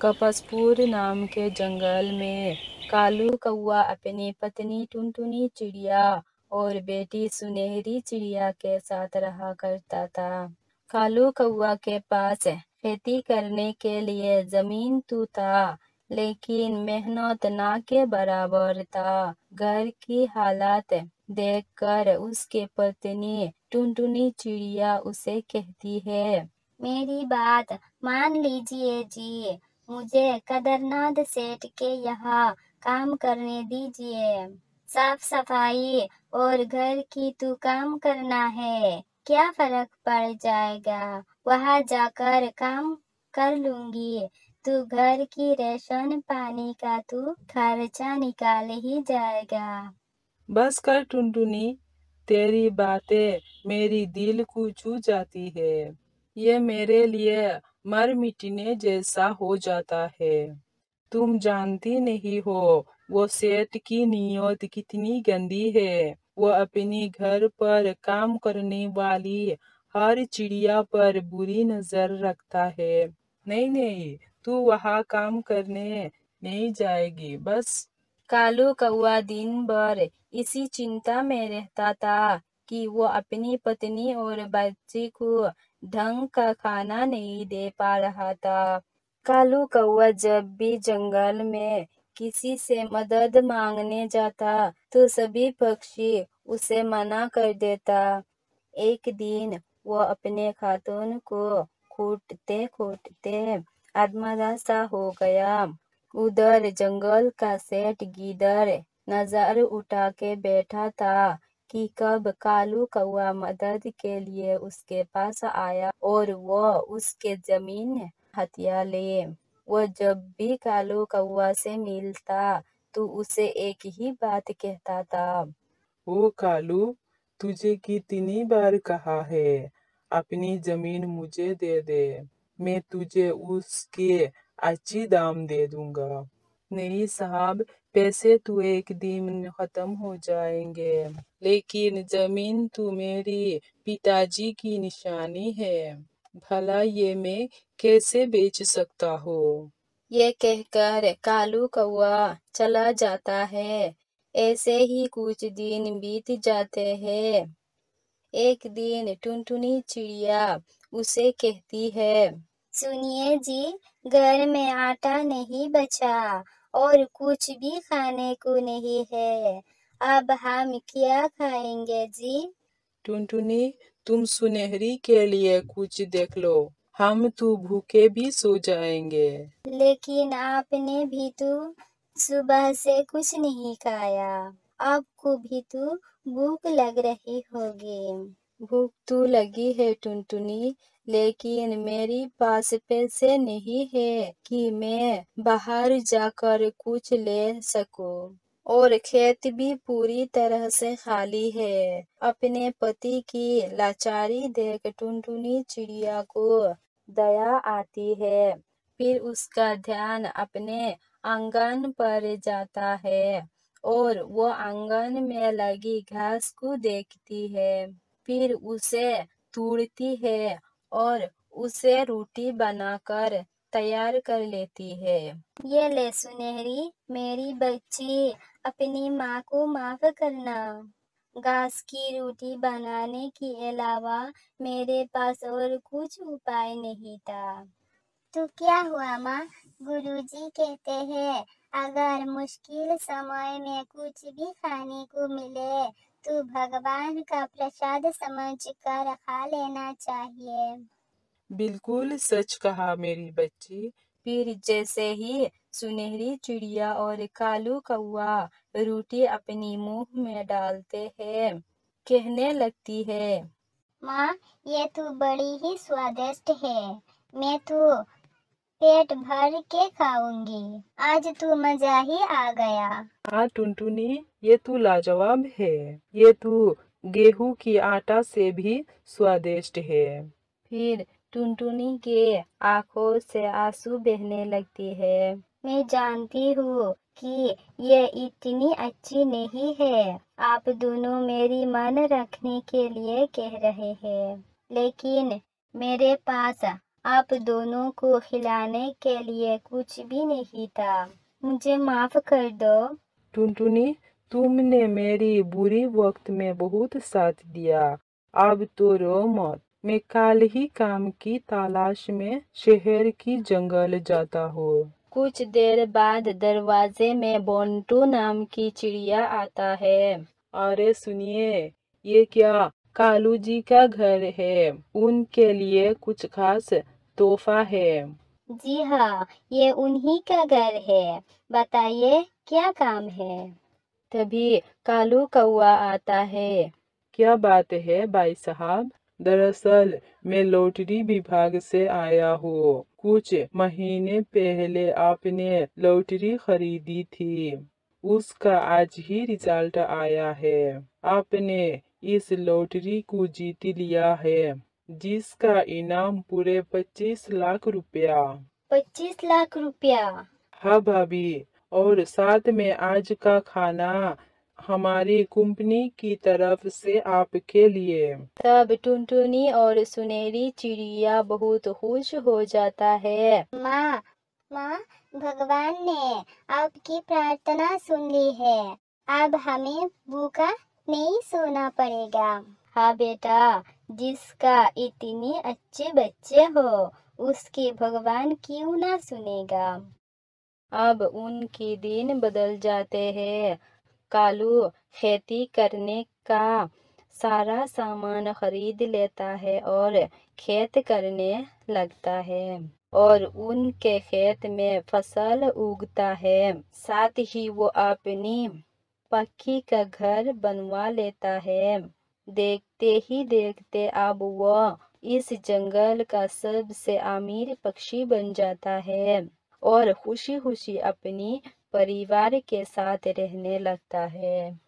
कपसपुर नाम के जंगल में कालू कौआ अपनी पत्नी टुनटुनी चिड़िया और बेटी सुनहरी चिड़िया के साथ रहा करता था। कालू कौआ के पास खेती करने के लिए जमीन तो था, लेकिन मेहनत ना के बराबर था। घर की हालत देखकर उसके पत्नी टुनटुनी चिड़िया उसे कहती है, मेरी बात मान लीजिए जी, मुझे कदरनाथ सेठ के यहाँ काम करने दीजिए। साफ सफाई और घर की तो काम करना है, क्या फर्क पड़ जाएगा, वहाँ जाकर काम कर लूंगी। तू घर की राशन पानी का तू खर्चा निकाल ही जाएगा। बस कर टुनटुनी, तेरी बातें मेरी दिल को छू जाती है। ये मेरे लिए मर मिटने जैसा हो जाता है। तुम जानती नहीं हो वो सेठ की नीयत कितनी गंदी है। वो अपनी घर पर काम करने वाली हर चिड़िया पर बुरी नजर रखता है। नहीं नहीं, तू वहाँ काम करने नहीं जाएगी बस। कालू कौआ दिन भर इसी चिंता में रहता था कि वो अपनी पत्नी और बच्ची को ढंग का खाना नहीं दे पा रहा था। कालू कौआ जब भी जंगल में किसी से मदद मांगने जाता तो सभी पक्षी उसे मना कर देता। एक दिन वो अपने खातून को खोटते खोटते आत्महत्या सा हो गया। उधर जंगल का सेठ गीदड़ नजर उठा के बैठा था कि कब कालू कौआ मदद के लिए उसके पास आया और वो उसके जमीन हथिया ले। वो जब भी कालू कौआ से मिलता तो उसे एक ही बात कहता था, ओ कालू, तुझे कितनी बार कहा है अपनी जमीन मुझे दे दे, मैं तुझे उसके अच्छी दाम दे दूंगा। नहीं साहब, पैसे तो एक दिन खत्म हो जाएंगे, लेकिन जमीन तो मेरी पिताजी की निशानी है, भला ये मैं कैसे बेच सकता हूँ। ये कहकर कालू कौआ चला जाता है। ऐसे ही कुछ दिन बीत जाते हैं। एक दिन टुनटुनी चिड़िया उसे कहती है, सुनिए जी, घर में आटा नहीं बचा और कुछ भी खाने को नहीं है, अब हम क्या खाएंगे जी। टुनटुनी, तुम सुनहरी के लिए कुछ देख लो, हम तो भूखे भी सो जाएंगे। लेकिन आपने भी तो सुबह से कुछ नहीं खाया, आपको भी तो भूख लग रही होगी। भूख तो लगी है टुनटुनी, लेकिन मेरे पास पैसे नहीं है कि मैं बाहर जाकर कुछ ले सकूं। और खेत भी पूरी तरह से खाली है। अपने पति की लाचारी देख टुनटुनी चिड़िया को दया आती है। फिर उसका ध्यान अपने आंगन पर जाता है और वो आंगन में लगी घास को देखती है। फिर उसे तोड़ती है और उसे रोटी बनाकर तैयार कर लेती है। ये ले सुनहरी, मेरी बच्ची, अपनी माँ को माफ करना। घास की रोटी बनाने के अलावा मेरे पास और कुछ उपाय नहीं था। तो क्या हुआ माँ, गुरुजी कहते हैं अगर मुश्किल समय में कुछ भी खाने को मिले तो भगवान का प्रसाद समझकर खा लेना चाहिए। बिल्कुल सच कहा मेरी बच्ची। फिर जैसे ही सुनहरी चिड़िया और कालू कौआ रोटी अपनी मुंह में डालते हैं, कहने लगती है, माँ, ये तो बड़ी ही स्वादिष्ट है, मैं तो पेट भर के खाऊंगी, आज तो मजा ही आ गया। हाँ टुनटुनी, ये तो लाजवाब है। ये तो गेहूं की आटा से भी स्वादिष्ट है। फिर टुनटुनी के आंखों से आंसू बहने लगती है। मैं जानती हूँ कि ये इतनी अच्छी नहीं है, आप दोनों मेरी मन रखने के लिए कह रहे हैं, लेकिन मेरे पास आप दोनों को खिलाने के लिए कुछ भी नहीं था। मुझे माफ कर दो। टुनटुनी, तुमने मेरी बुरी वक्त में बहुत साथ दिया। अब तो रो मत। मैं कल ही काम की तलाश में शहर की जंगल जाता हूँ। कुछ देर बाद दरवाजे में बोंटू नाम की चिड़िया आता है। अरे सुनिए, ये क्या कालू जी का घर है? उनके लिए कुछ खास तोहफा है। जी हाँ, ये उन्हीं का घर है। बताइए क्या काम है? तभी कालू कौआ आता है। क्या बात है भाई साहब? दरअसल मैं लॉटरी विभाग से आया हूँ। कुछ महीने पहले आपने लॉटरी खरीदी थी, उसका आज ही रिजल्ट आया है। आपने इस लॉटरी को जीत लिया है, जिसका इनाम पूरे 25 लाख रुपया। 25 लाख रुपया? हाँ भाभी, और साथ में आज का खाना हमारी कंपनी की तरफ से आपके लिए। तब टुनटुनी और सुनहरी चिड़िया बहुत खुश हो जाता है। माँ, भगवान ने आपकी प्रार्थना सुन ली है। अब हमें भूखा नहीं सोना पड़ेगा। हाँ बेटा, जिसका इतने अच्छे बच्चे हो, उसके भगवान क्यों ना सुनेगा। अब उनके दिन बदल जाते हैं। कालू खेती करने का सारा सामान खरीद लेता है और खेत करने लगता है और उनके खेत में फसल उगता है। साथ ही वो अपनी पक्की का घर बनवा लेता है। देखते ही देखते अब वो इस जंगल का सबसे अमीर पक्षी बन जाता है और खुशी खुशी अपनी परिवार के साथ रहने लगता है।